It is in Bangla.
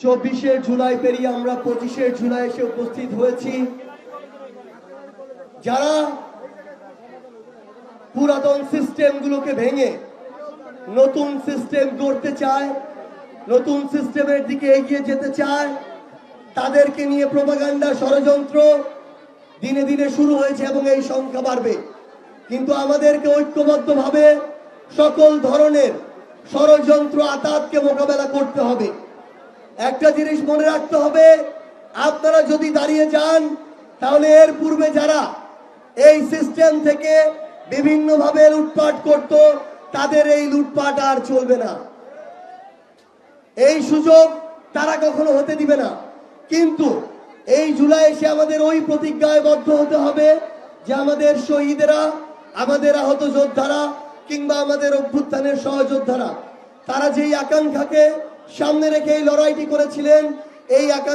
24শে জুলাই পেরিয়ে আমরা 25শে জুলাই এসে উপস্থিত হয়েছি। যারা পুরাতন সিস্টেমগুলোকে ভেঙে নতুন সিস্টেম গড়তে চায়, নতুন সিস্টেমের দিকে এগিয়ে যেতে চায়, তাদেরকে নিয়ে প্রোপাগান্ডা ষড়যন্ত্র দিনে দিনে শুরু হয়েছে এবং এই সংখ্যা বাড়বে। কিন্তু আমাদেরকে ঐক্যবদ্ধভাবে সকল ধরনের ষড়যন্ত্র আতাতকে মোকাবেলা করতে হবে। একটা জিনিস মনে রাখতে হবে, আপনারা যদি দাঁড়িয়ে যান তাহলে এর পূর্বে যারা এই সিস্টেম থেকে বিভিন্নভাবে লুটপাট করত, তাদের এই লুটপাট আর চলবে না। এই সুযোগ তারা কখনো হতে দিবে না। কিন্তু এই জুলাই এসে আমাদের ওই প্রতিজ্ঞায় বদ্ধ হতে হবে যে আমাদের শহীদেরা, আমাদের আহত যোদ্ধারা কিংবা আমাদের অভ্যুত্থানের সহযোদ্ধারা, তারা যেই আকাঙ্ক্ষাকে সামনে রেখে এই লড়াইটি করেছিলেন, এই